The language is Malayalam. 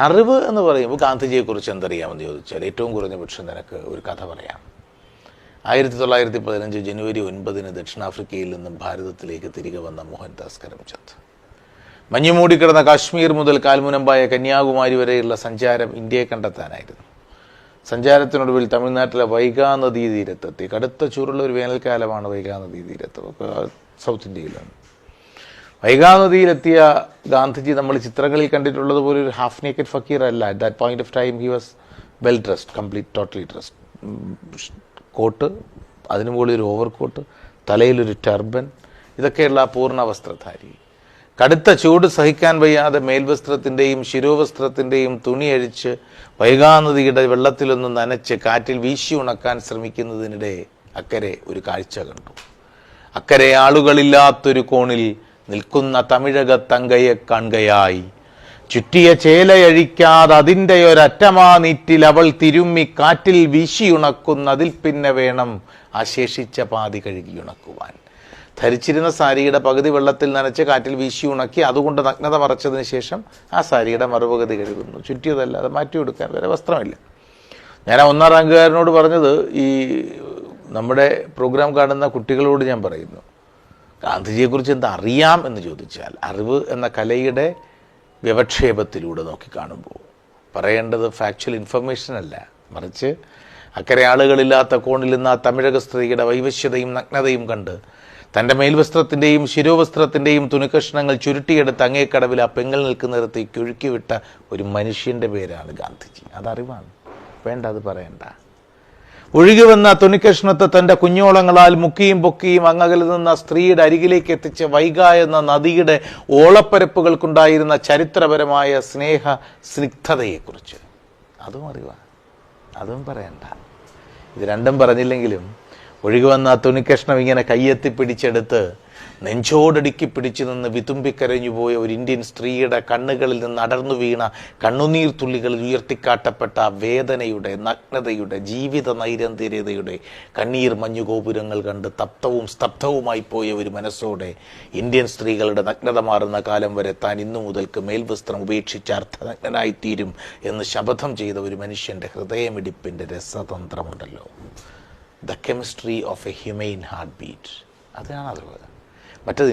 അറിവ് എന്ന് പറയുമ്പോൾ ഗാന്ധിജിയെക്കുറിച്ച് എന്തറിയാമെന്ന് ചോദിച്ചാൽ ഏറ്റവും കുറഞ്ഞ പക്ഷം നിനക്ക് ഒരു കഥ പറയാം. 1915 ജനുവരി 9 ദക്ഷിണാഫ്രിക്കയിൽ നിന്നും ഭാരതത്തിലേക്ക് തിരികെ വന്ന മോഹൻദാസ് കരംചന്ദ്. മഞ്ഞുമൂടിക്കിടന്ന കാശ്മീർ മുതൽ കാൽമുനമ്പായ കന്യാകുമാരി വരെയുള്ള സഞ്ചാരം ഇന്ത്യയെ കണ്ടെത്താനായിരുന്നു. സഞ്ചാരത്തിനൊടുവിൽ തമിഴ്നാട്ടിലെ വൈഗാ നദീ തീരത്തെത്തി. കടുത്ത ചൂടുള്ള ഒരു വേനൽക്കാലമാണ് വൈഗാ നദീ തീരത്ത്, സൗത്ത് ഇന്ത്യയിലാണ്. വൈഗാ നദിയിലെത്തിയ ഗാന്ധിജി നമ്മൾ ചിത്രങ്ങളിൽ കണ്ടിട്ടുള്ളത് പോലെ ഒരു ഹാഫ് നേക്കഡ് ഫക്കീർ അല്ല. At that point of time he was well dressed, complete totally dressed. Coat, അതിനു മുകളിൽ ഒരു ഓവർ കോട്ട്, തലയിലൊരു ടർബൻ, ഇതൊക്കെയുള്ള പൂർണ്ണ വസ്ത്രധാരി. കടുത്ത ചൂട് സഹിക്കാൻ വയ്യാതെ മേൽവസ്ത്രത്തിൻ്റെയും ശിരോവസ്ത്രത്തിൻ്റെയും തുണി അഴിച്ച് വൈഗാ നദിയുടെ വെള്ളത്തിലൊന്ന് നനച്ച് കാറ്റിൽ വീശി ഉണക്കാൻ ശ്രമിക്കുന്നതിനിടെ അക്കരെ ഒരു കാഴ്ച കണ്ടു. അക്കരെ ആളുകളില്ലാത്തൊരു കോണിൽ നിൽക്കുന്ന തമിഴകത്തങ്കയെ കാണുകയായി. ചുറ്റിയ ചേലയഴിക്കാതെ അതിൻ്റെ ഒരറ്റമാ നീറ്റിൽ അവൾ തിരുമ്മി കാറ്റിൽ വീശിയുണക്കുന്ന, അതിൽ പിന്നെ വേണം ആ ശേഷിച്ച പാതി കഴുകിയുണക്കുവാൻ. ധരിച്ചിരുന്ന സാരിയുടെ പകുതി വെള്ളത്തിൽ നനച്ച് കാറ്റിൽ വീശി ഉണക്കി അതുകൊണ്ട് നഗ്നത മറച്ചതിന് ശേഷം ആ സാരിയുടെ മറുപകുതി കഴുകുന്നു. ചുറ്റിയതല്ലാതെ മാറ്റിയെടുക്കാൻ വരെ വസ്ത്രമില്ല. ഞാൻ ആ 1ാം റാങ്കുകാരനോട് പറഞ്ഞത്, ഈ നമ്മുടെ പ്രോഗ്രാം കാണുന്ന കുട്ടികളോട് ഞാൻ പറയുന്നു, ഗാന്ധിജിയെക്കുറിച്ച് എന്താ അറിയാം എന്ന് ചോദിച്ചാൽ അറിവ് എന്ന കലയുടെ വ്യവക്ഷേപത്തിലൂടെ നോക്കിക്കാണുമ്പോൾ പറയേണ്ടത് ഫാക്ച്വൽ ഇൻഫർമേഷൻ അല്ല, മറിച്ച് അക്കരെ ആളുകളില്ലാത്ത കോണിൽ നിന്ന് ആ തമിഴക സ്ത്രീയുടെ വൈവശ്യതയും നഗ്നതയും കണ്ട് തൻ്റെ മേൽവസ്ത്രത്തിൻ്റെയും ശിരോവസ്ത്രത്തിൻ്റെയും തുണിക്കഷ്ണങ്ങൾ ചുരുട്ടിയെടുത്ത് അങ്ങേക്കടവിൽ ആ പെങ്ങൾ നിൽക്കുന്നിടത്തേക്ക് ഒഴുക്കിവിട്ട ഒരു മനുഷ്യൻ്റെ പേരാണ് ഗാന്ധിജി. അതറിവാണ്, വേണ്ട, അത് പറയണ്ട. ഒഴുകി വന്ന തുണിക്കഷ്ണത്തെ തൻ്റെ കുഞ്ഞോളങ്ങളാൽ മുക്കിയും പൊക്കിയും അങ്ങകലിൽ നിന്ന് സ്ത്രീയുടെ അരികിലേക്ക് എത്തിച്ച വൈഗ എന്ന നദിയുടെ ഓളപ്പരപ്പുകൾക്കുണ്ടായിരുന്ന ചരിത്രപരമായ സ്നേഹ സ്നിഗ്ധതയെക്കുറിച്ച് അതും അറിവാണ്, അതും പറയണ്ട. ഇത് രണ്ടും പറഞ്ഞില്ലെങ്കിലും ഒഴുകി വന്ന തുണിക്കഷ്ണം ഇങ്ങനെ കയ്യെത്തി പിടിച്ചെടുത്ത് നെഞ്ചോടടുക്കി പിടിച്ചു നിന്ന് വിതുമ്പിക്കരഞ്ഞുപോയ ഒരു ഇന്ത്യൻ സ്ത്രീയുടെ കണ്ണുകളിൽ നിന്ന് അടർന്നു വീണ കണ്ണുനീർ തുള്ളികളിൽ ഉയർത്തിക്കാട്ടപ്പെട്ട വേദനയുടെ, നഗ്നതയുടെ, ജീവിത നൈരന്തര്യതയുടെ കണ്ണീർ മഞ്ഞുഗോപുരങ്ങൾ കണ്ട് തപ്തവും സ്തബ്ധവുമായി പോയ ഒരു മനസ്സോടെ ഇന്ത്യൻ സ്ത്രീകളുടെ നഗ്നത മാറുന്ന കാലം വരെ താൻ ഇന്നു മുതൽക്ക് മേൽവസ്ത്രം ഉപേക്ഷിച്ച് അർത്ഥനഗ്നനായിത്തീരും എന്ന് ശപഥം ചെയ്ത ഒരു മനുഷ്യൻ്റെ ഹൃദയമിടിപ്പിൻ്റെ രസതന്ത്രമുണ്ടല്ലോ, the chemistry of a human heartbeat. അതാണ് അറിവ്. മറ്റത്